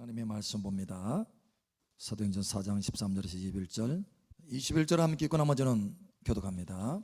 하나님의 말씀 봅니다. 사도행전 4장 13절에서 21절 21절 함께 읽고 나머지는 교독합니다.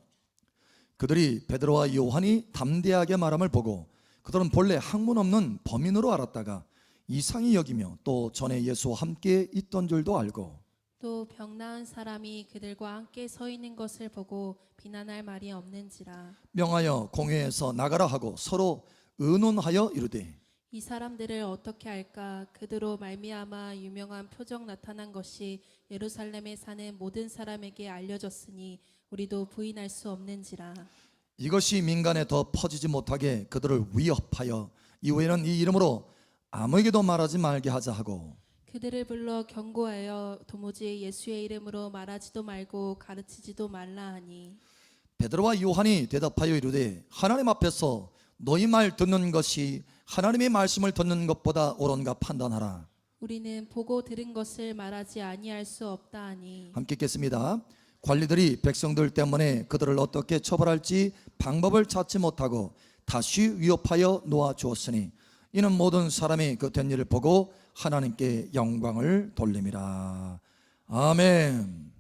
그들이 베드로와 요한이 담대하게 말함을 보고 그들은 본래 학문 없는 범인으로 알았다가 이상히 여기며 또 전에 예수와 함께 있던 줄도 알고 또 병 나은 사람이 그들과 함께 서 있는 것을 보고 비난할 말이 없는지라. 명하여 공회에서 나가라 하고 서로 의논하여 이르되 이 사람들을 어떻게 할까? 그들로 말미암아 유명한 표적 나타난 것이 예루살렘에 사는 모든 사람에게 알려졌으니 우리도 부인할 수 없는지라. 이것이 민간에 더 퍼지지 못하게 그들을 위협하여 이후에는 이 이름으로 아무에게도 말하지 말게 하자 하고 그들을 불러 경고하여 도무지 예수의 이름으로 말하지도 말고 가르치지도 말라 하니 베드로와 요한이 대답하여 이르되 하나님 앞에서 너희 말 듣는 것이 하나님의 말씀을 듣는 것보다 옳은가 판단하라. 우리는 보고 들은 것을 말하지 아니할 수 없다 하니. 함께 읽겠습니다. 관리들이 백성들 때문에 그들을 어떻게 처벌할지 방법을 찾지 못하고 다시 위협하여 놓아 주었으니 이는 모든 사람이 그 된 일을 보고 하나님께 영광을 돌림이라. 아멘.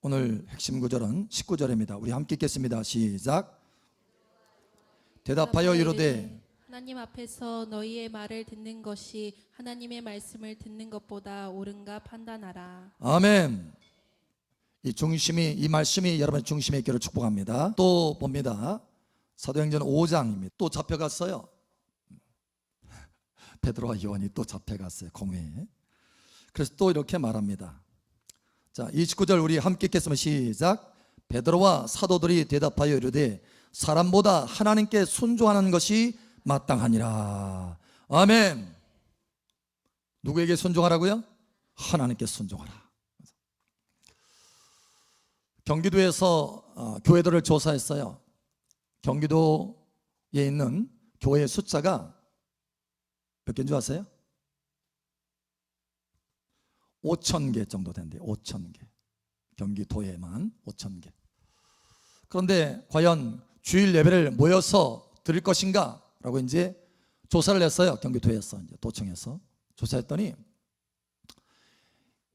오늘 핵심 구절은 19절입니다. 우리 함께 읽겠습니다. 시작. 대답하여 이르되 하나님 앞에서 너희의 말을 듣는 것이 하나님의 말씀을 듣는 것보다 옳은가 판단하라. 아멘. 이 말씀이 여러분의 중심에 있기를 축복합니다. 또 봅니다. 사도행전 5장입니다. 또 잡혀갔어요. 베드로와 요한이 또 잡혀갔어요. 공회에. 그래서 또 이렇게 말합니다. 자, 29절 우리 함께 읽겠습니다. 시작. 베드로와 사도들이 대답하여 이르되 사람보다 하나님께 순종하는 것이 마땅하니라. 아멘. 누구에게 순종하라고요? 하나님께 순종하라. 경기도에서 교회들을 조사했어요. 경기도에 있는 교회 숫자가 몇 개인 줄 아세요? 5,000개 정도 된대요. 5,000개. 경기도에만 5,000개. 그런데 과연 주일 예배를 모여서 드릴 것인가? 라고 이제 조사를 했어요. 경기도에서, 이제 도청에서 조사했더니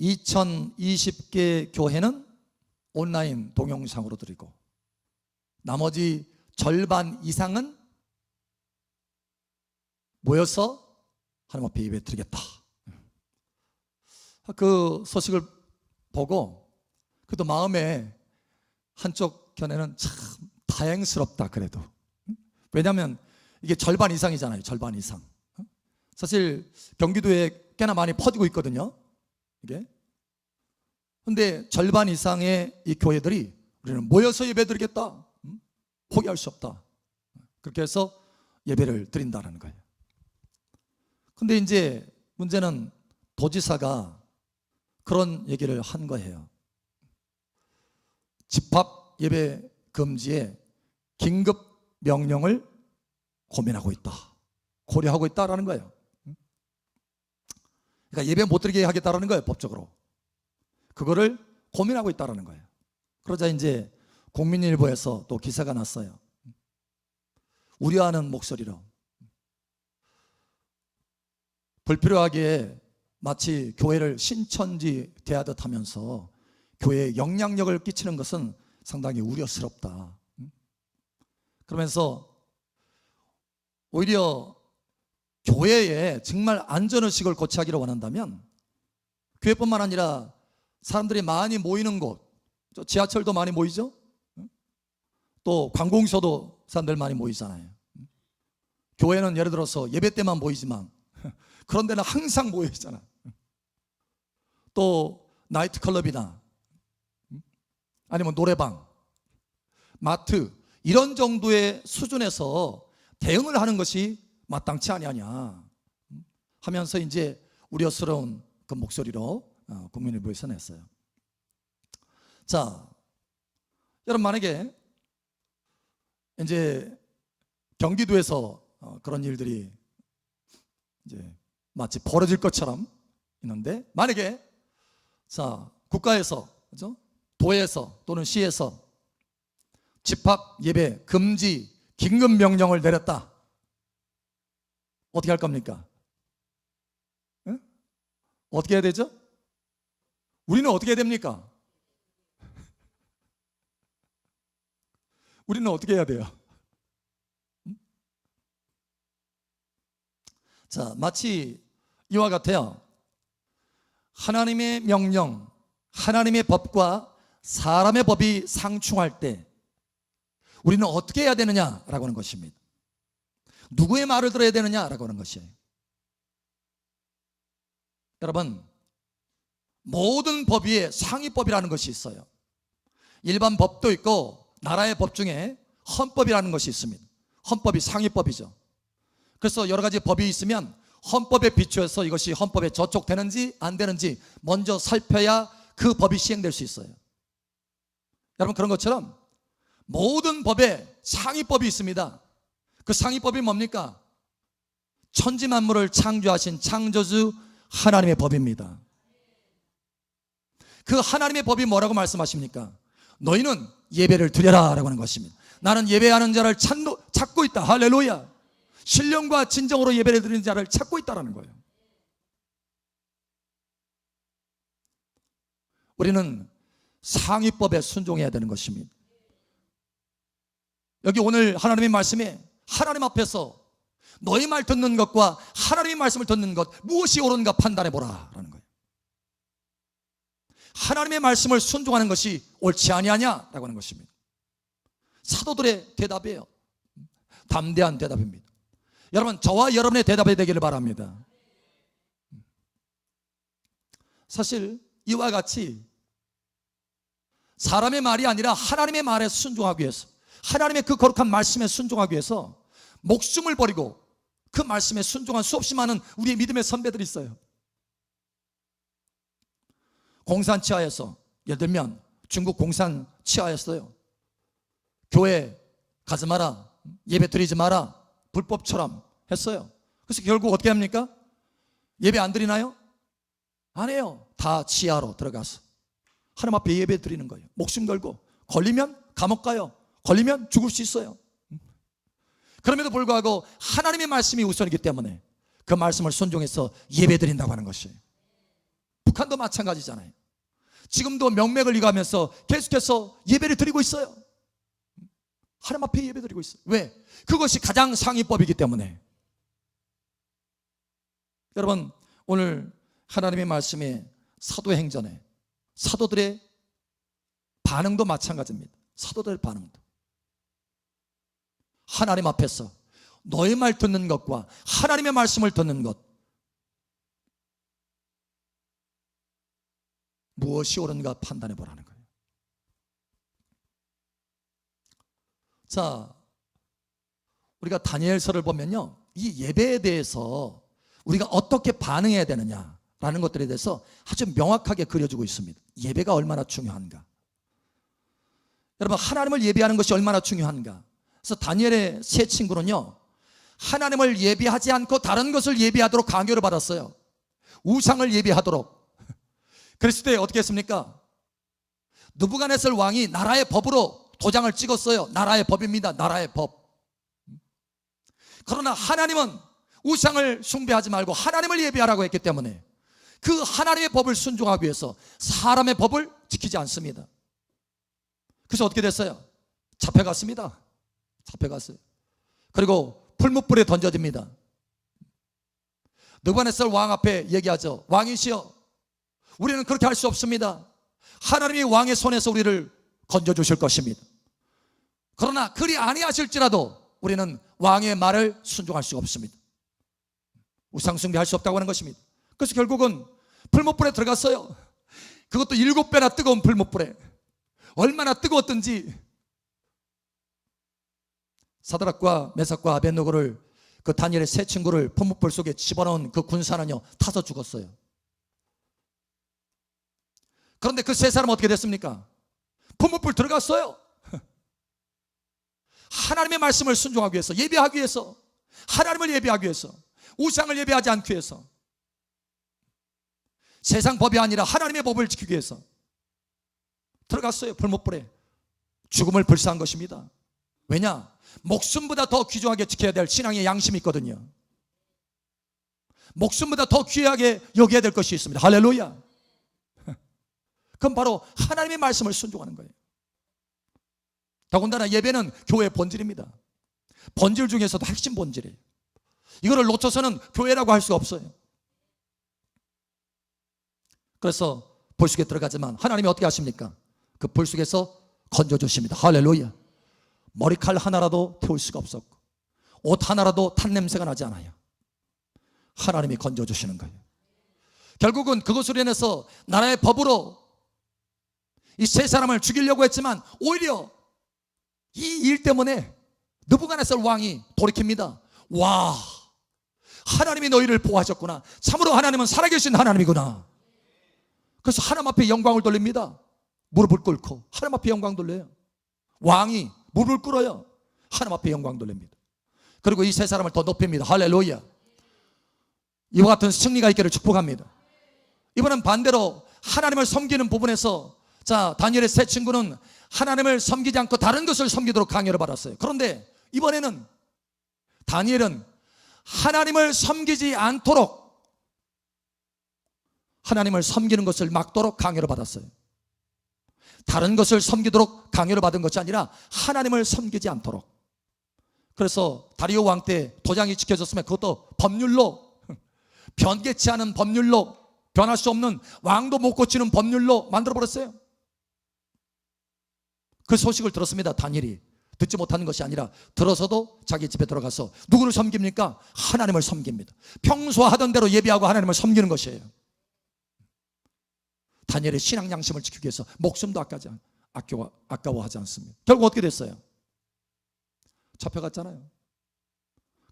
2,020개 교회는 온라인 동영상으로 드리고 나머지 절반 이상은 모여서 하나님 앞에 예배 드리겠다. 그 소식을 보고 그래도 마음에 한쪽 견해는 참 다행스럽다. 그래도 왜냐하면 이게 절반 이상이잖아요. 절반 이상. 사실 경기도에 꽤나 많이 퍼지고 있거든요. 이게. 근데 절반 이상의 이 교회들이 우리는 모여서 예배 드리겠다. 포기할 수 없다. 그렇게 해서 예배를 드린다는 거예요. 근데 이제 문제는 도지사가 그런 얘기를 한 거예요. 집합 예배 금지에 긴급 명령을 고민하고 있다. 고려하고 있다라는 거예요. 그러니까 예배 못 드리게 하겠다라는 거예요. 법적으로. 그거를 고민하고 있다라는 거예요. 그러자 이제 국민일보에서 또 기사가 났어요. 우려하는 목소리로 불필요하게 마치 교회를 신천지 대하듯 하면서 교회에 영향력을 끼치는 것은 상당히 우려스럽다. 그러면서 오히려 교회에 정말 안전의식을 고취하기를 원한다면 교회뿐만 아니라 사람들이 많이 모이는 곳, 지하철도 많이 모이죠? 또 관공서도 사람들 많이 모이잖아요. 교회는 예를 들어서 예배 때만 모이지만 그런 데는 항상 모여 있잖아. 또 나이트클럽이나 아니면 노래방, 마트 이런 정도의 수준에서 대응을 하는 것이 마땅치 아니하냐 하면서 이제 우려스러운 그 목소리로 국민일보에서 냈어요. 자, 여러분 만약에 이제 경기도에서 그런 일들이 이제 마치 벌어질 것처럼 있는데 만약에 자 국가에서 그죠? 도에서 또는 시에서 집합 예배 금지 긴급 명령을 내렸다. 어떻게 할 겁니까? 응? 어떻게 해야 되죠? 우리는 어떻게 해야 됩니까? 우리는 어떻게 해야 돼요? 자, 마치 이와 같아요. 하나님의 명령, 하나님의 법과 사람의 법이 상충할 때 우리는 어떻게 해야 되느냐라고 하는 것입니다. 누구의 말을 들어야 되느냐라고 하는 것이에요. 여러분, 모든 법 위에 상위법이라는 것이 있어요. 일반 법도 있고 나라의 법 중에 헌법이라는 것이 있습니다. 헌법이 상위법이죠. 그래서 여러 가지 법이 있으면 헌법에 비추어서 이것이 헌법에 저촉되는지 안 되는지 먼저 살펴야 그 법이 시행될 수 있어요. 여러분, 그런 것처럼 모든 법에 상위법이 있습니다. 그 상위법이 뭡니까? 천지 만물을 창조하신 창조주 하나님의 법입니다. 그 하나님의 법이 뭐라고 말씀하십니까? 너희는 예배를 드려라 라고 하는 것입니다. 나는 예배하는 자를 찾고 있다. 할렐루야. 신령과 진정으로 예배를 드리는 자를 찾고 있다는 거예요. 우리는 상위법에 순종해야 되는 것입니다. 여기 오늘 하나님의 말씀에 하나님 앞에서 너희 말 듣는 것과 하나님의 말씀을 듣는 것 무엇이 옳은가 판단해 보라 라는 거예요. 하나님의 말씀을 순종하는 것이 옳지 아니하냐라고 하는 것입니다. 사도들의 대답이에요. 담대한 대답입니다. 여러분, 저와 여러분의 대답이 되기를 바랍니다. 사실 이와 같이 사람의 말이 아니라 하나님의 말에 순종하기 위해서, 하나님의 그 거룩한 말씀에 순종하기 위해서 목숨을 버리고 그 말씀에 순종한 수없이 많은 우리의 믿음의 선배들이 있어요. 공산 치하에서, 예를 들면 중국 공산 치하였어요. 교회 가지 마라, 예배 드리지 마라, 불법처럼 했어요. 그래서 결국 어떻게 합니까? 예배 안 드리나요? 안 해요. 다 치하로 들어가서 하나님 앞에 예배 드리는 거예요. 목숨 걸고. 걸리면 감옥 가요. 걸리면 죽을 수 있어요. 그럼에도 불구하고 하나님의 말씀이 우선이기 때문에 그 말씀을 순종해서 예배 드린다고 하는 것이에요. 북한도 마찬가지잖아요. 지금도 명맥을 이어가면서 계속해서 예배를 드리고 있어요. 하나님 앞에 예배 드리고 있어요. 왜? 그것이 가장 상위법이기 때문에. 여러분, 오늘 하나님의 말씀에 사도행전에 사도들의 반응도 마찬가지입니다. 사도들의 반응도 하나님 앞에서 너의 말 듣는 것과 하나님의 말씀을 듣는 것 무엇이 옳은가 판단해 보라는 거예요. 자, 우리가 다니엘서를 보면요, 이 예배에 대해서 우리가 어떻게 반응해야 되느냐라는 것들에 대해서 아주 명확하게 그려주고 있습니다. 예배가 얼마나 중요한가, 여러분, 하나님을 예배하는 것이 얼마나 중요한가. 그래서 다니엘의 세 친구는요, 하나님을 예배하지 않고 다른 것을 예배하도록 강요를 받았어요. 우상을 예배하도록. 그랬을 때 어떻게 했습니까? 느부갓네살 왕이 나라의 법으로 도장을 찍었어요. 나라의 법입니다. 나라의 법. 그러나 하나님은 우상을 숭배하지 말고 하나님을 예배하라고 했기 때문에 그 하나님의 법을 순종하기 위해서 사람의 법을 지키지 않습니다. 그래서 어떻게 됐어요? 잡혀갔습니다. 잡혀갔어요. 그리고 풀무불에 던져집니다. 느부갓네살 왕 앞에 얘기하죠. 왕이시여, 우리는 그렇게 할 수 없습니다. 하나님이 왕의 손에서 우리를 건져주실 것입니다. 그러나 그리 아니하실지라도 우리는 왕의 말을 순종할 수가 없습니다. 우상숭배할 수 없다고 하는 것입니다. 그래서 결국은 풀무불에 들어갔어요. 그것도 7배나 뜨거운 풀무불에. 얼마나 뜨거웠던지 사드락과 메삭과 아벳느고를, 그 다니엘의 세 친구를 풀무불 속에 집어넣은 그 군사는요, 타서 죽었어요. 그런데 그 세 사람은 어떻게 됐습니까? 풀무불 들어갔어요. 하나님의 말씀을 순종하기 위해서, 예배하기 위해서, 하나님을 예배하기 위해서, 우상을 예배하지 않기 위해서, 세상 법이 아니라 하나님의 법을 지키기 위해서 들어갔어요. 풀무불에. 죽음을 불사한 것입니다. 왜냐? 목숨보다 더 귀중하게 지켜야 될 신앙의 양심이 있거든요. 목숨보다 더 귀하게 여겨야 될 것이 있습니다. 할렐루야. 그럼 바로 하나님의 말씀을 순종하는 거예요. 더군다나 예배는 교회의 본질입니다. 본질 중에서도 핵심 본질이에요. 이거를 놓쳐서는 교회라고 할 수가 없어요. 그래서 불 속에 들어가지만 하나님이 어떻게 하십니까? 그 불 속에서 건져주십니다. 할렐루야. 머리칼 하나라도 태울 수가 없었고 옷 하나라도 탄 냄새가 나지 않아요. 하나님이 건져주시는 거예요. 결국은 그것으로 인해서 나라의 법으로 이 세 사람을 죽이려고 했지만 오히려 이 일 때문에 느부갓네살 왕이 돌이킵니다. 와, 하나님이 너희를 보호하셨구나. 참으로 하나님은 살아계신 하나님이구나. 그래서 하나님 앞에 영광을 돌립니다. 무릎을 꿇고 하나님 앞에 영광 돌려요. 왕이 무릎을 꿇어요. 하나님 앞에 영광 돌립니다. 그리고 이 세 사람을 더 높입니다. 할렐루야. 이와 같은 승리가 있기를 축복합니다. 이번엔 반대로 하나님을 섬기는 부분에서 자, 다니엘의 세 친구는 하나님을 섬기지 않고 다른 것을 섬기도록 강요를 받았어요. 그런데 이번에는 다니엘은 하나님을 섬기지 않도록 하나님을 섬기는 것을 막도록 강요를 받았어요. 다른 것을 섬기도록 강요를 받은 것이 아니라 하나님을 섬기지 않도록. 그래서 다리오 왕 때 도장이 지켜졌으면 그것도 법률로, 변개치 않은 법률로, 변할 수 없는 왕도 못 고치는 법률로 만들어버렸어요. 그 소식을 들었습니다. 다니엘이 듣지 못하는 것이 아니라 들어서도 자기 집에 들어가서 누구를 섬깁니까? 하나님을 섬깁니다. 평소 하던 대로 예배하고 하나님을 섬기는 것이에요. 다니엘의 신앙 양심을 지키기 위해서 목숨도 아까워하지 않습니다. 결국 어떻게 됐어요? 잡혀갔잖아요.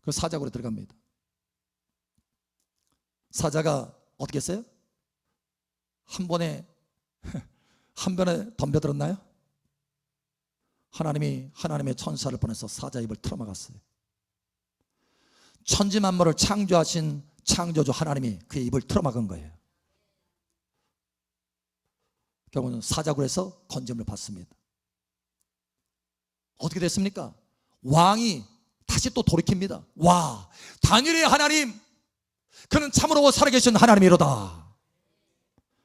그 사자굴에 들어갑니다. 사자가 어떻게 했어요? 한 번에 덤벼들었나요? 하나님이 하나님의 천사를 보내서 사자 입을 틀어막았어요. 천지 만물을 창조하신 창조주 하나님이 그의 입을 틀어막은 거예요. 결국은 사자굴에서 건짐을 받습니다. 어떻게 됐습니까? 왕이 다시 또 돌이킵니다. 와, 다니엘의 하나님, 그는 참으로 살아계신 하나님이로다.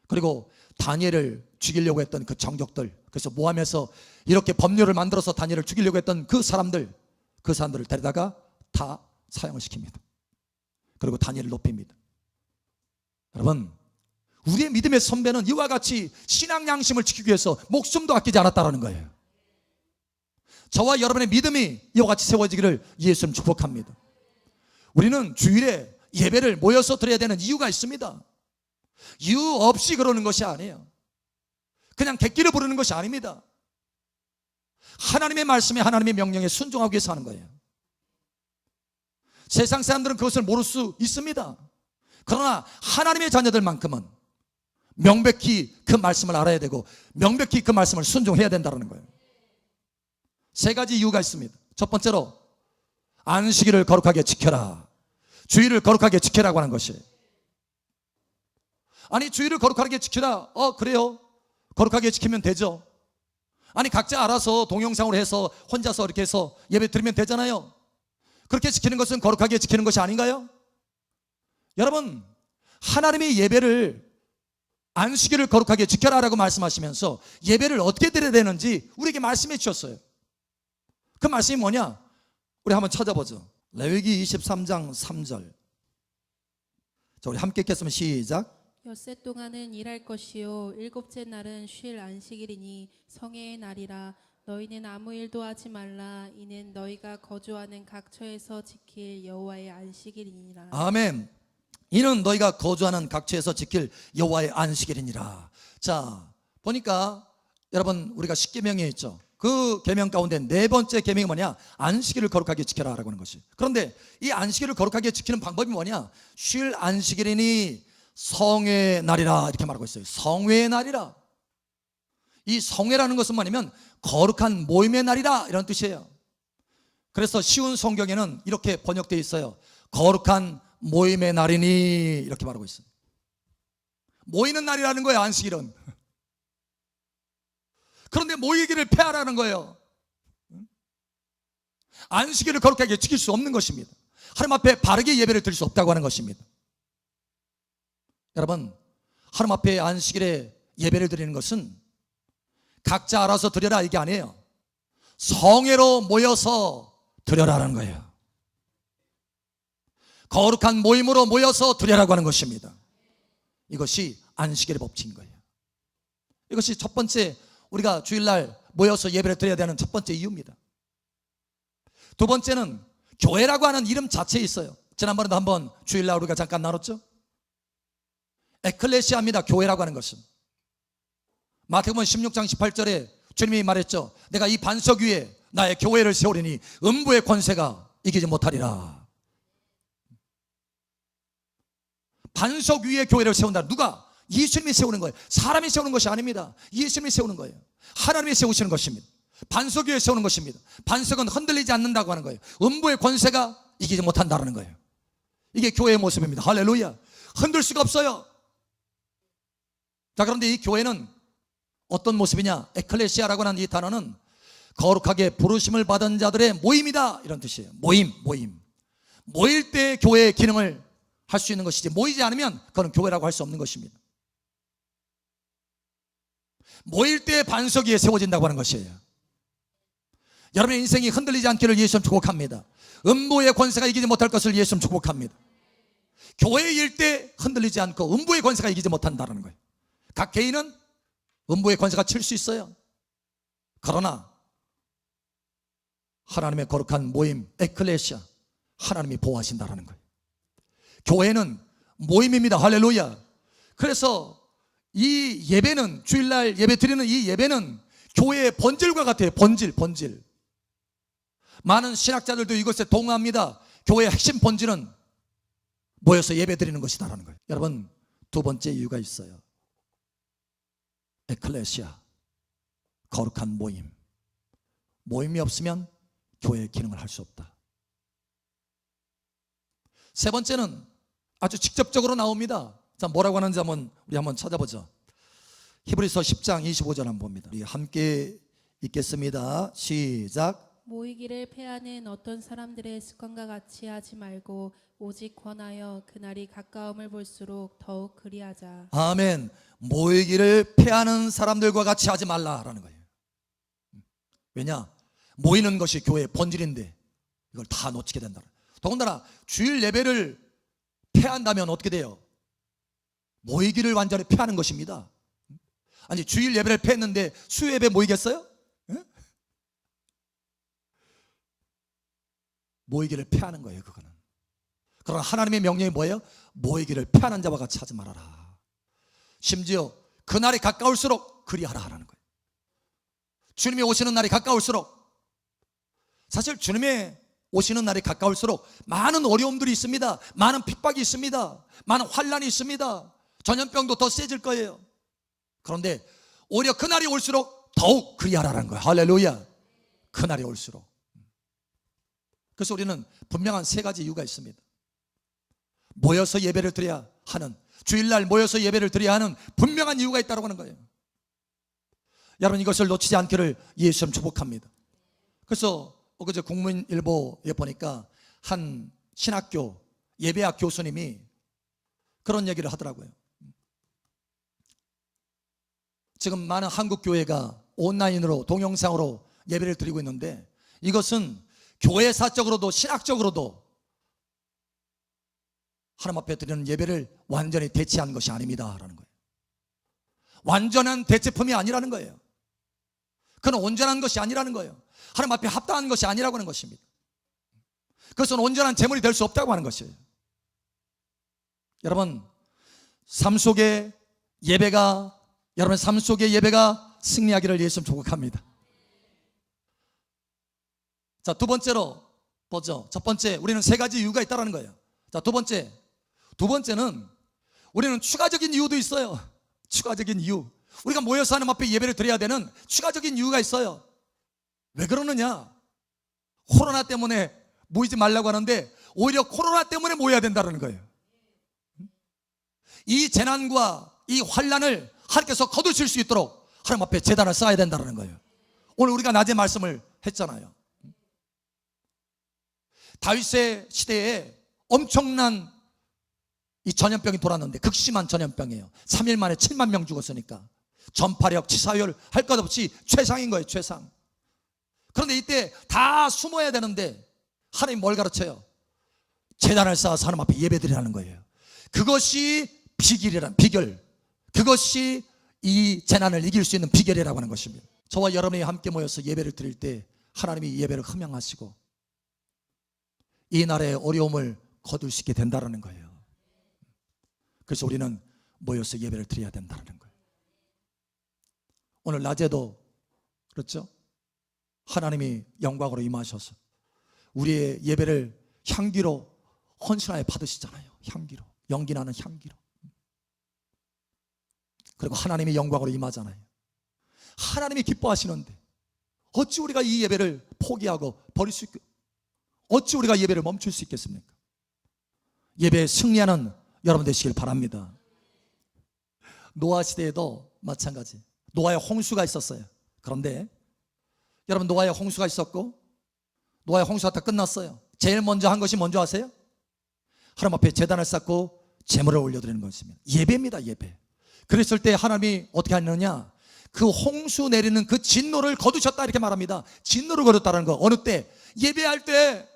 그리고 다니엘을 죽이려고 했던 그 정적들, 그래서 모함에서 이렇게 법률을 만들어서 다니엘을 죽이려고 했던 그 사람들을 데려다가 다 사형을 시킵니다. 그리고 다니엘을 높입니다. 여러분, 우리의 믿음의 선배는 이와 같이 신앙 양심을 지키기 위해서 목숨도 아끼지 않았다는 거예요. 저와 여러분의 믿음이 이와 같이 세워지기를 예수님 축복합니다. 우리는 주일에 예배를 모여서 드려야 되는 이유가 있습니다. 이유 없이 그러는 것이 아니에요. 그냥 객기를 부르는 것이 아닙니다. 하나님의 말씀에, 하나님의 명령에 순종하기 위해서 하는 거예요. 세상 사람들은 그것을 모를 수 있습니다. 그러나 하나님의 자녀들만큼은 명백히 그 말씀을 알아야 되고 명백히 그 말씀을 순종해야 된다는 거예요. 세 가지 이유가 있습니다. 첫 번째로 안식일을 거룩하게 지켜라. 주일을 거룩하게 지켜라고 하는 것이에요. 아니, 주일을 거룩하게 지키라. 그래요. 거룩하게 지키면 되죠. 아니, 각자 알아서 동영상으로 해서 혼자서 이렇게 해서 예배 드리면 되잖아요. 그렇게 지키는 것은 거룩하게 지키는 것이 아닌가요? 여러분, 하나님의 예배를 안식일을 거룩하게 지켜라라고 말씀하시면서 예배를 어떻게 드려야 되는지 우리에게 말씀해 주셨어요. 그 말씀이 뭐냐? 우리 한번 찾아보죠. 레위기 23장 3절. 자, 우리 함께 읽겠으면 시작. 엿새 동안은 일할 것이요 일곱째 날은 쉴 안식일이니 성회의 날이라. 너희는 아무 일도 하지 말라. 이는 너희가 거주하는 각처에서 지킬 여호와의 안식일이니라. 아멘. 이는 너희가 거주하는 각처에서 지킬 여호와의 안식일이니라. 자, 보니까 여러분, 우리가 10계명이 있죠. 그 계명 가운데 네 번째 계명이 뭐냐? 안식일을 거룩하게 지켜라라고 하는 것이. 그런데 이 안식일을 거룩하게 지키는 방법이 뭐냐? 쉴 안식일이니 성회의 날이라 이렇게 말하고 있어요. 성회의 날이라. 이 성회라는 것은 뭐냐면 거룩한 모임의 날이라 이런 뜻이에요. 그래서 쉬운 성경에는 이렇게 번역되어 있어요. 거룩한 모임의 날이니 이렇게 말하고 있어요. 모이는 날이라는 거예요, 안식일은. 그런데 모이기를 폐하라는 거예요. 안식일을 거룩하게 지킬 수 없는 것입니다. 하나님 앞에 바르게 예배를 드릴 수 없다고 하는 것입니다. 여러분, 하나님 앞에 안식일에 예배를 드리는 것은 각자 알아서 드려라 이게 아니에요. 성회로 모여서 드려라는 거예요. 거룩한 모임으로 모여서 드려라고 하는 것입니다. 이것이 안식일의 법칙인 거예요. 이것이 첫 번째, 우리가 주일날 모여서 예배를 드려야 되는 첫 번째 이유입니다. 두 번째는 교회라고 하는 이름 자체에 있어요. 지난번에도 한번 주일날 우리가 잠깐 나눴죠. 에클레시아입니다. 교회라고 하는 것은. 마태복음 16장 18절에 주님이 말했죠. 내가 이 반석 위에 나의 교회를 세우리니 음부의 권세가 이기지 못하리라. 반석 위에 교회를 세운다. 누가? 예수님이 세우는 거예요. 사람이 세우는 것이 아닙니다. 예수님이 세우는 거예요. 하나님이 세우시는 것입니다. 반석 위에 세우는 것입니다. 반석은 흔들리지 않는다고 하는 거예요. 음부의 권세가 이기지 못한다는 거예요. 이게 교회의 모습입니다. 할렐루야. 흔들 수가 없어요. 자, 그런데 이 교회는 어떤 모습이냐? 에클레시아라고 하는 이 단어는 거룩하게 부르심을 받은 자들의 모임이다, 이런 뜻이에요. 모임. 모일 때 교회의 기능을 할 수 있는 것이지, 모이지 않으면 그건 교회라고 할 수 없는 것입니다. 모일 때 반석 위에 세워진다고 하는 것이에요. 여러분의 인생이 흔들리지 않기를 예수님 축복합니다. 음부의 권세가 이기지 못할 것을 예수님 축복합니다. 교회일 때 흔들리지 않고 음부의 권세가 이기지 못한다는 거예요. 각 개인은 음부의 권세가 칠 수 있어요. 그러나 하나님의 거룩한 모임, 에클레시아, 하나님이 보호하신다는 거예요. 교회는 모임입니다. 할렐루야. 그래서 이 예배는, 주일날 예배 드리는 이 예배는 교회의 본질과 같아요. 본질. 많은 신학자들도 이것에 동의합니다. 교회의 핵심 본질은 모여서 예배 드리는 것이다라는 거예요. 여러분, 두 번째 이유가 있어요. 에클레시아, 거룩한 모임. 모임이 없으면 교회의 기능을 할 수 없다. 세 번째는 아주 직접적으로 나옵니다. 자, 뭐라고 하는지 우리 한번 찾아보죠. 히브리서 10장 25절 한번 봅니다. 우리 함께 읽겠습니다. 시작. 모이기를 패하는 어떤 사람들의 습관과 같이 하지 말고 오직 권하여 그날이 가까움을 볼수록 더욱 그리하자. 아멘. 모이기를 패하는 사람들과 같이 하지 말라라는 거예요. 왜냐? 모이는 것이 교회의 본질인데 이걸 다 놓치게 된다. 더군다나 주일 예배를 패한다면 어떻게 돼요? 모이기를 완전히 패하는 것입니다. 아니, 주일 예배를 패했는데 수요 예배 모이겠어요? 모이기를 패하는 거예요, 그거는. 그러나 하나님의 명령이 뭐예요? 모이기를 패하는 자와 같이 하지 말아라. 심지어 그날이 가까울수록 그리하라라는 거예요. 주님이 오시는 날이 가까울수록, 사실 주님의 오시는 날이 가까울수록 많은 어려움들이 있습니다. 많은 핍박이 있습니다. 많은 환난이 있습니다. 전염병도 더 세질 거예요. 그런데 오히려 그날이 올수록 더욱 그리하라는 거예요. 할렐루야. 그날이 올수록. 그래서 우리는 분명한 세 가지 이유가 있습니다. 모여서 예배를 드려야 하는, 주일날 모여서 예배를 드려야 하는 분명한 이유가 있다고 하는 거예요. 여러분, 이것을 놓치지 않기를 예수님 축복합니다. 그래서 엊그제 국민일보에 보니까 한 신학교 예배학 교수님이 그런 얘기를 하더라고요. 지금 많은 한국 교회가 온라인으로, 동영상으로 예배를 드리고 있는데 이것은 교회사적으로도 신학적으로도 하나님 앞에 드리는 예배를 완전히 대체한 것이 아닙니다 라는 거예요. 완전한 대체품이 아니라는 거예요. 그건 온전한 것이 아니라는 거예요. 하나님 앞에 합당한 것이 아니라고 하는 것입니다. 그것은 온전한 제물이 될 수 없다고 하는 것이에요. 여러분, 삶 속의 예배가, 여러분 삶 속의 예배가 승리하기를 예수님 축복합니다. 자, 두 번째로 보죠. 첫 번째, 우리는 세 가지 이유가 있다는 거예요. 자, 두 번째는 우리는 추가적인 이유도 있어요. 추가적인 이유. 우리가 모여서 하나님 앞에 예배를 드려야 되는 추가적인 이유가 있어요. 왜 그러느냐? 코로나 때문에 모이지 말라고 하는데 오히려 코로나 때문에 모여야 된다는 거예요. 이 재난과 이 환난을 하나님께서 거두실 수 있도록 하나님 앞에 제단을 쌓아야 된다는 거예요. 오늘 우리가 낮에 말씀을 했잖아요. 다윗의 시대에 엄청난 이 전염병이 돌았는데 극심한 전염병이에요. 3일 만에 7만 명 죽었으니까 전파력, 치사율 할 것 없이 최상인 거예요. 최상. 그런데 이때 다 숨어야 되는데 하나님 뭘 가르쳐요? 제단을 쌓아서 하나님 앞에 예배드리라는 거예요. 그것이 비결, 그것이 이 재난을 이길 수 있는 비결이라고 하는 것입니다. 저와 여러분이 함께 모여서 예배를 드릴 때 하나님이 예배를 흠양하시고 이 나라의 어려움을 거둘 수 있게 된다는 거예요. 그래서 우리는 모여서 예배를 드려야 된다는 거예요. 오늘 낮에도 그렇죠? 하나님이 영광으로 임하셔서 우리의 예배를 향기로 헌신하여 받으시잖아요. 향기로, 연기나는 향기로. 그리고 하나님이 영광으로 임하잖아요. 하나님이 기뻐하시는데 어찌 우리가 이 예배를 포기하고 버릴 수 있겠, 어찌 우리가 예배를 멈출 수 있겠습니까? 예배에 승리하는 여러분 되시길 바랍니다. 노아 시대에도 마찬가지. 노아의 홍수가 있었어요. 그런데 여러분, 노아의 홍수가 있었고 노아의 홍수가 다 끝났어요. 제일 먼저 한 것이 뭔지 아세요? 하나님 앞에 제단을 쌓고 제물을 올려드리는 것입니다. 예배입니다. 예배. 그랬을 때 하나님이 어떻게 하느냐, 그 홍수 내리는 그 진노를 거두셨다 이렇게 말합니다. 진노를 거뒀다는 거. 어느 때? 예배할 때.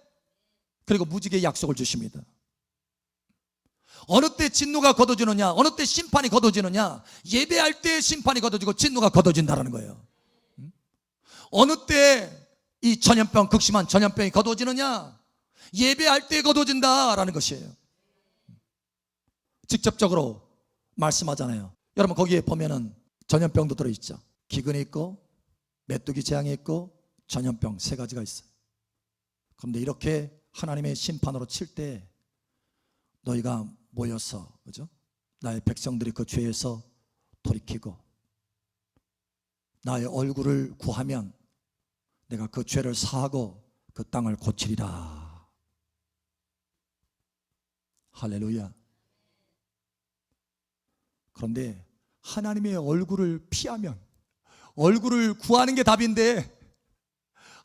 그리고 무지개의 약속을 주십니다. 어느 때 진노가 거둬지느냐, 어느 때 심판이 거둬지느냐, 예배할 때 심판이 거둬지고 진노가 거둬진다는 거예요. 어느 때 이 전염병, 극심한 전염병이 거둬지느냐, 예배할 때 거둬진다라는 것이에요. 직접적으로 말씀하잖아요. 여러분, 거기에 보면은 전염병도 들어있죠. 기근이 있고 메뚜기 재앙이 있고 전염병 세 가지가 있어요. 그런데 이렇게 하나님의 심판으로 칠 때 너희가 모여서, 그죠? 나의 백성들이 그 죄에서 돌이키고 나의 얼굴을 구하면 내가 그 죄를 사하고 그 땅을 고치리라. 할렐루야. 그런데 하나님의 얼굴을 피하면, 얼굴을 구하는 게 답인데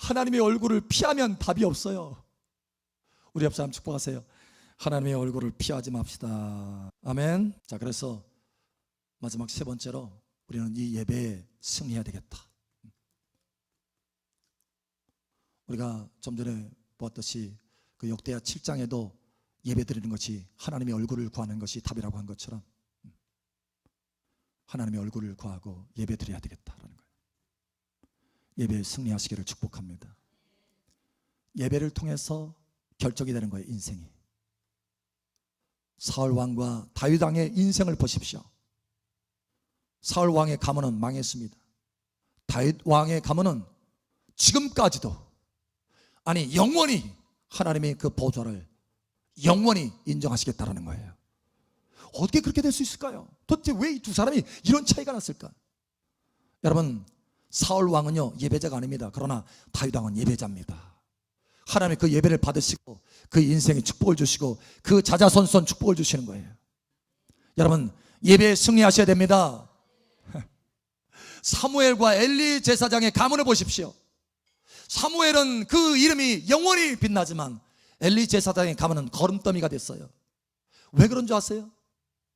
하나님의 얼굴을 피하면 답이 없어요. 우리 옆 사람 축복하세요. 하나님의 얼굴을 피하지 맙시다. 아멘. 자, 그래서 마지막 세 번째로 우리는 이 예배에 승리해야 되겠다. 우리가 좀 전에 보았듯이 그 역대하 7장에도 예배 드리는 것이 하나님의 얼굴을 구하는 것이 답이라고 한 것처럼 하나님의 얼굴을 구하고 예배 드려야 되겠다라는 거예요. 예배에 승리하시기를 축복합니다. 예배를 통해서 결정이 되는 거예요. 인생이. 사울 왕과 다윗 왕의 인생을 보십시오. 사울 왕의 가문은 망했습니다. 다윗 왕의 가문은 지금까지도, 아니 영원히 하나님이 그 보좌를 영원히 인정하시겠다라는 거예요. 어떻게 그렇게 될 수 있을까요? 도대체 왜 이 두 사람이 이런 차이가 났을까? 여러분, 사울 왕은요 예배자가 아닙니다. 그러나 다윗 왕은 예배자입니다. 하나님이 그 예배를 받으시고 그 인생에 축복을 주시고 그 자자손손 축복을 주시는 거예요. 여러분, 예배에 승리하셔야 됩니다. 사무엘과 엘리 제사장의 가문을 보십시오. 사무엘은 그 이름이 영원히 빛나지만 엘리 제사장의 가문은 거름더미가 됐어요. 왜 그런 줄 아세요?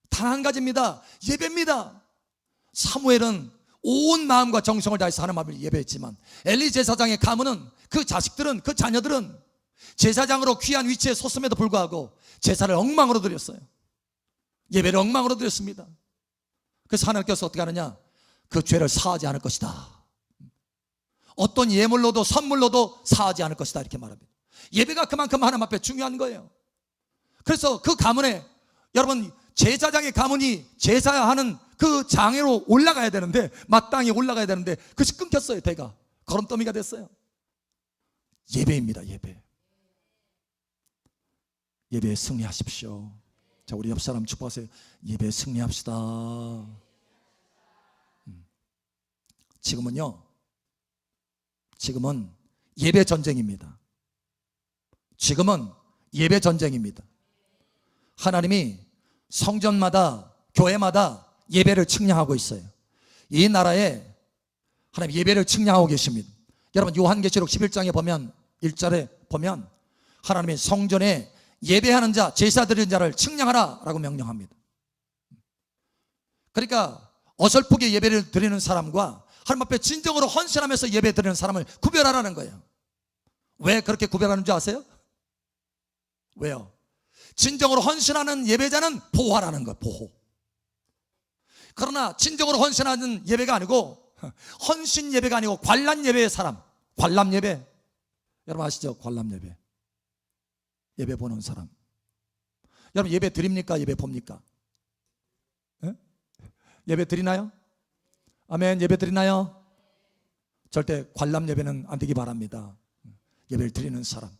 단 한 가지입니다. 예배입니다. 사무엘은 온 마음과 정성을 다해서 하나님 앞을 예배했지만 엘리 제사장의 가문은, 그 자식들은, 그 자녀들은 제사장으로 귀한 위치에 섰음에도 불구하고 제사를 엉망으로 드렸어요. 예배를 엉망으로 드렸습니다. 그래서 하나님께서 어떻게 하느냐, 그 죄를 사하지 않을 것이다. 어떤 예물로도 선물로도 사하지 않을 것이다 이렇게 말합니다. 예배가 그만큼 하나님 앞에 중요한 거예요. 그래서 그 가문에, 여러분, 제사장의 가문이 제사하는 그 장애로 올라가야 되는데, 마땅히 올라가야 되는데 그것이 끊겼어요. 대가 거름더미가 됐어요. 예배입니다. 예배. 예배에 승리하십시오. 자, 우리 옆 사람 축복하세요. 예배에 승리합시다. 지금은 예배 전쟁입니다. 지금은 예배 전쟁입니다. 하나님이 성전마다, 교회마다 예배를 측량하고 있어요. 이 나라에 하나님 예배를 측량하고 계십니다. 여러분, 요한계시록 11장에 보면 1절에 보면 하나님의 성전에 예배하는 자, 제사 드리는 자를 측량하라 라고 명령합니다. 그러니까 어설프게 예배를 드리는 사람과 하나님 앞에 진정으로 헌신하면서 예배 드리는 사람을 구별하라는 거예요. 왜 그렇게 구별하는 줄 아세요? 왜요? 진정으로 헌신하는 예배자는 보호하라는 거예요. 보호. 그러나 진정으로 헌신하는 예배가 아니고, 헌신 예배가 아니고 관람 예배의 사람, 관람 예배, 여러분 아시죠? 관람 예배, 예배 보는 사람. 여러분 예배 드립니까? 예배 봅니까? 예? 예배 드리나요? 아멘. 예배 드리나요? 절대 관람 예배는 안 되기 바랍니다. 예배를 드리는 사람.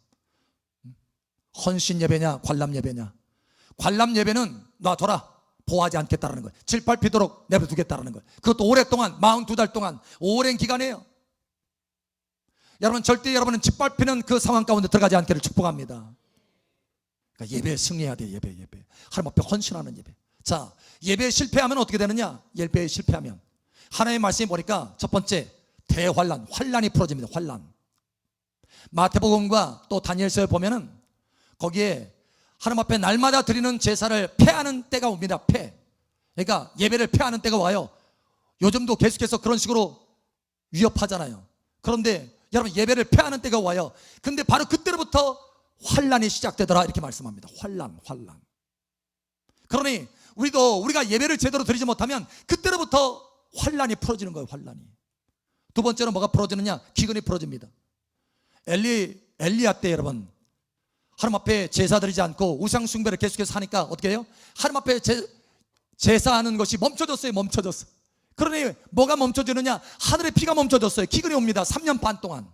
헌신 예배냐 관람 예배냐. 관람 예배는 놔둬라, 보호하지 않겠다라는 거예요. 질밟히도록 내버려두겠다라는 거예요. 그것도 오랫동안 42달 동안 오랜 기간이에요. 여러분 절대 여러분은 짓밟히는 그 상황 가운데 들어가지 않기를 축복합니다. 그러니까 예배에 승리해야 돼요. 예배 하나님 앞에 헌신하는 예배. 자, 예배에 실패하면 어떻게 되느냐. 예배에 실패하면 하나님의 말씀이 보니까 첫 번째 대환란, 환란이 풀어집니다. 환란. 마태복음과 또 다니엘서에 보면은 거기에 하나님 앞에 날마다 드리는 제사를 폐하는 때가 옵니다. 폐. 그러니까 예배를 폐하는 때가 와요. 요즘도 계속해서 그런 식으로 위협하잖아요. 그런데 여러분 예배를 폐하는 때가 와요. 근데 바로 그때로부터 환란이 시작되더라 이렇게 말씀합니다. 환란. 그러니 우리가 예배를 제대로 드리지 못하면 그때로부터 환란이 풀어지는 거예요. 환란이. 두 번째로 뭐가 풀어지느냐? 기근이 풀어집니다. 엘리야 때 여러분 하나님 앞에 제사 드리지 않고 우상 숭배를 계속해서 하니까 어떻게 해요? 하나님 앞에 제사하는 것이 멈춰졌어요. 그러니 뭐가 멈춰지느냐? 하늘의 피가 멈춰졌어요. 기근이 옵니다. 3년 반 동안.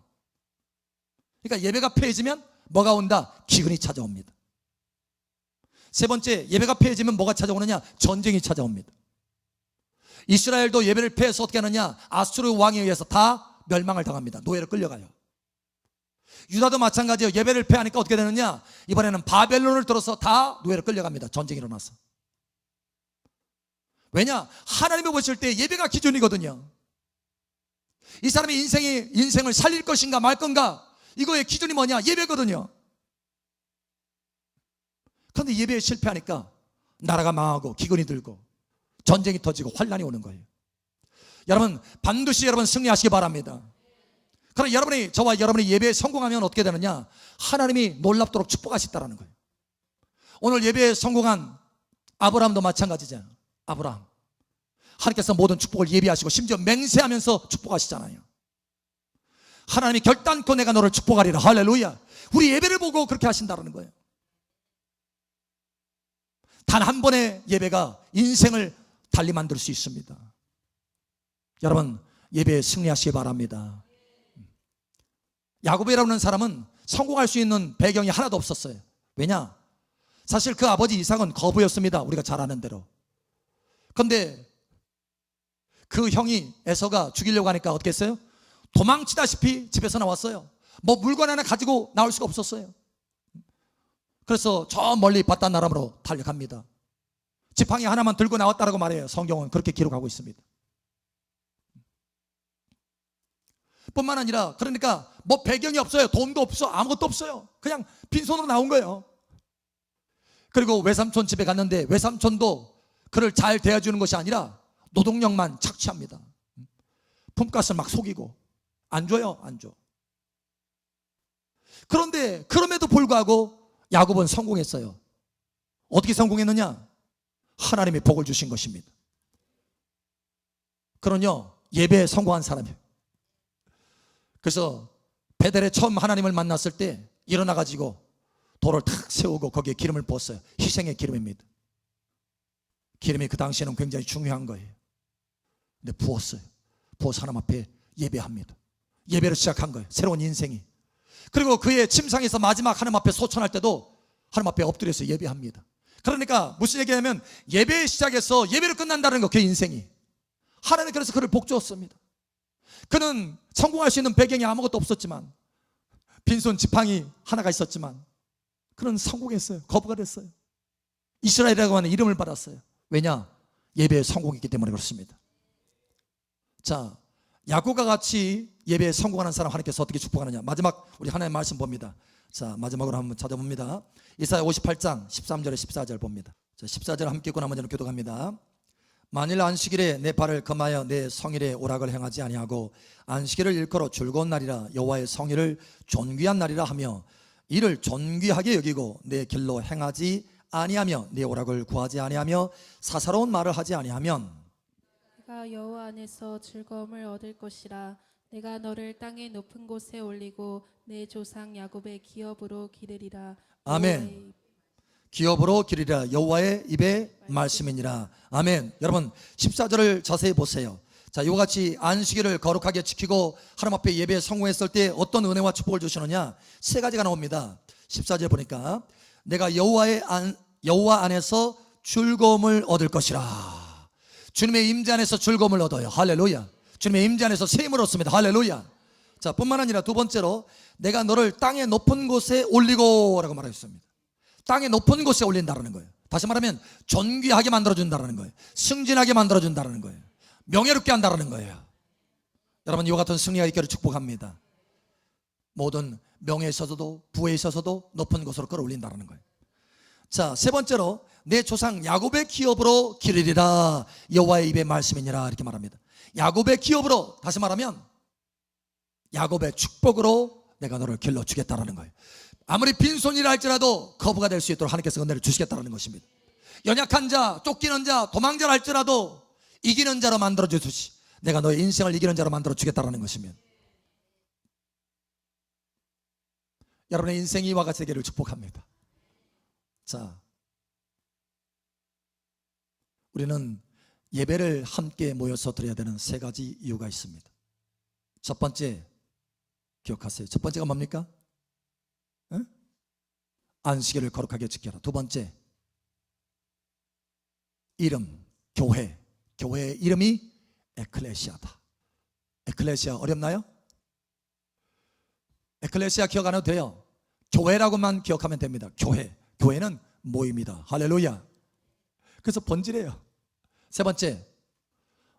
그러니까 예배가 폐해지면 뭐가 온다? 기근이 찾아옵니다. 세 번째, 예배가 폐해지면 뭐가 찾아오느냐? 전쟁이 찾아옵니다. 이스라엘도 예배를 폐해서 어떻게 하느냐? 아수르 왕에 의해서 다 멸망을 당합니다. 노예로 끌려가요. 유다도 마찬가지예요. 예배를 폐하니까 어떻게 되느냐? 이번에는 바벨론을 들어서 다 노예로 끌려갑니다. 전쟁이 일어나서. 왜냐? 하나님이 보실 때 예배가 기준이거든요. 이 사람의 인생을 살릴 것인가 말 건가, 이거의 기준이 뭐냐? 예배거든요. 그런데 예배에 실패하니까 나라가 망하고 기근이 들고 전쟁이 터지고 환란이 오는 거예요. 여러분 반드시 여러분 승리하시기 바랍니다. 그럼 여러분이, 저와 여러분이 예배에 성공하면 어떻게 되느냐? 하나님이 놀랍도록 축복하시다라는 거예요. 오늘 예배에 성공한 아브라함도 마찬가지잖아요. 아브라함, 하나님께서 모든 축복을 예비하시고 심지어 맹세하면서 축복하시잖아요. 하나님이 결단코 내가 너를 축복하리라. 할렐루야. 우리 예배를 보고 그렇게 하신다는 거예요. 단 한 번의 예배가 인생을 달리 만들 수 있습니다. 여러분 예배에 승리하시기 바랍니다. 야곱이라는 사람은 성공할 수 있는 배경이 하나도 없었어요. 왜냐? 사실 그 아버지 이삭은 거부였습니다. 우리가 잘 아는 대로. 그런데 그 형이 에서가 죽이려고 하니까 어떻게 했어요? 도망치다시피 집에서 나왔어요. 뭐 물건 하나 가지고 나올 수가 없었어요. 그래서 저 멀리 바단 나람으로 달려갑니다. 지팡이 하나만 들고 나왔다라고 말해요. 성경은 그렇게 기록하고 있습니다. 뿐만 아니라 그러니까 뭐 배경이 없어요. 돈도 없어. 아무것도 없어요. 그냥 빈손으로 나온 거예요. 그리고 외삼촌 집에 갔는데 외삼촌도 그를 잘 대해주는 것이 아니라 노동력만 착취합니다. 품값을 막 속이고 안 줘요. 안 줘. 그런데 그럼에도 불구하고 야곱은 성공했어요. 어떻게 성공했느냐? 하나님이 복을 주신 것입니다. 그런요 예배에 성공한 사람이에요. 그래서 베델에 처음 하나님을 만났을 때 일어나가지고 돌을 탁 세우고 거기에 기름을 부었어요. 희생의 기름입니다. 기름이 그 당시에는 굉장히 중요한 거예요. 근데 부었어요. 부어서 하나님 앞에 예배합니다. 예배를 시작한 거예요. 새로운 인생이. 그리고 그의 침상에서 마지막 하나님 앞에 소천할 때도 하나님 앞에 엎드려서 예배합니다. 그러니까 무슨 얘기냐면 예배의 시작에서 예배를 끝난다는 거, 그 인생이. 하나님이 그래서 그를 복 주었습니다. 그는 성공할 수 있는 배경이 아무것도 없었지만, 빈손 지팡이 하나가 있었지만 그는 성공했어요. 거부가 됐어요. 이스라엘이라고 하는 이름을 받았어요. 왜냐? 예배에 성공했기 때문에 그렇습니다. 자, 야곱과 같이 예배에 성공하는 사람 하나님께서 어떻게 축복하느냐? 마지막 우리 하나님의 말씀 봅니다. 자, 마지막으로 한번 찾아봅니다. 이사야 58장 13절에 14절 봅니다. 자, 14절 함께 읽고 나머지는 교독합니다. 만일 안식일에 내 발을 금하여 내 성일에 오락을 행하지 아니하고 안식일을 일컬어 즐거운 날이라 여호와의 성일을 존귀한 날이라 하며 이를 존귀하게 여기고 내 길로 행하지 아니하며 내 오락을 구하지 아니하며 사사로운 말을 하지 아니하면 내가 여호와 안에서 즐거움을 얻을 것이라. 내가 너를 땅의 높은 곳에 올리고 내 조상 야곱의 기업으로 기르리라. 아멘. 여호와의 기업으로 기르리라 여호와의 입의 말씀이니라. 아멘. 여러분 14절을 자세히 보세요. 자, 이와 같이 안식일을 거룩하게 지키고 하나님 앞에 예배에 성공했을 때 어떤 은혜와 축복을 주시느냐, 세 가지가 나옵니다. 14절 보니까 내가 여호와 안에서 즐거움을 얻을 것이라. 주님의 임재 안에서 즐거움을 얻어요. 할렐루야. 주님의 임재 안에서 셈을 얻습니다. 할렐루야. 자, 뿐만 아니라 두 번째로 내가 너를 땅의 높은 곳에 올리고 라고 말하셨습니다. 땅의 높은 곳에 올린다는 거예요. 다시 말하면 존귀하게 만들어준다는 거예요. 승진하게 만들어준다는 거예요. 명예롭게 한다는 거예요. 여러분, 이와 같은 승리가 있기를 축복합니다. 모든 명예에 있어서도 부에 있어서도 높은 곳으로 끌어올린다는 거예요. 자, 세 번째로 내 조상 야곱의 기업으로 기르리라 여호와의 입의 말씀이니라 이렇게 말합니다. 야곱의 기업으로, 다시 말하면 야곱의 축복으로 내가 너를 길러주겠다는 거예요. 아무리 빈손이라 할지라도 거부가 될 수 있도록 하나님께서 은혜를 주시겠다는 것입니다. 연약한 자, 쫓기는 자, 도망자라 할지라도 이기는 자로 만들어 주듯이 내가 너의 인생을 이기는 자로 만들어 주겠다는 것입니다. 여러분의 인생이 이와 같이 되기를 축복합니다. 자, 우리는 예배를 함께 모여서 드려야 되는 세 가지 이유가 있습니다. 첫 번째, 기억하세요. 첫 번째가 뭡니까? 안식일을 거룩하게 지켜라. 두 번째, 이름, 교회. 교회의 이름이 에클레시아다. 에클레시아 어렵나요? 에클레시아 기억 안 해도 돼요. 교회라고만 기억하면 됩니다. 교회. 교회는 모임이다. 할렐루야. 그래서 번지래요. 세 번째,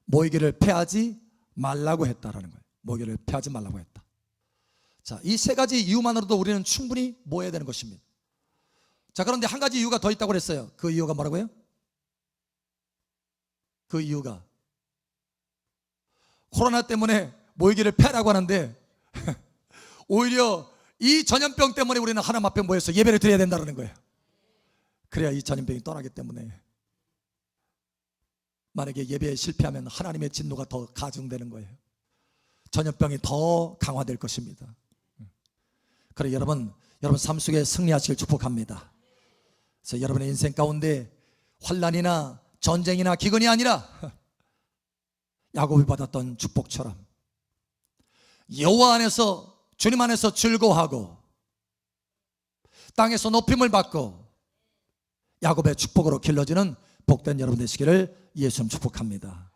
모이기를 패하지 말라고 했다라는 거예요. 모이기를 패하지 말라고 했다. 자, 이 세 가지 이유만으로도 우리는 충분히 모여야 되는 것입니다. 자, 그런데 한 가지 이유가 더 있다고 그랬어요. 그 이유가 뭐라고요? 그 이유가 코로나 때문에 모이기를 패라고 하는데 오히려 이 전염병 때문에 우리는 하나님 앞에 모여서 예배를 드려야 된다는 거예요. 그래야 이 전염병이 떠나기 때문에. 만약에 예배에 실패하면 하나님의 진노가 더 가중되는 거예요. 전염병이 더 강화될 것입니다. 그래, 여러분 삶 속에 승리하시길 축복합니다. 그래서 여러분의 인생 가운데 환난이나 전쟁이나 기근이 아니라 야곱이 받았던 축복처럼 여호와 안에서, 주님 안에서 즐거워하고 땅에서 높임을 받고 야곱의 축복으로 길러지는 복된 여러분 되시기를 예수님 축복합니다.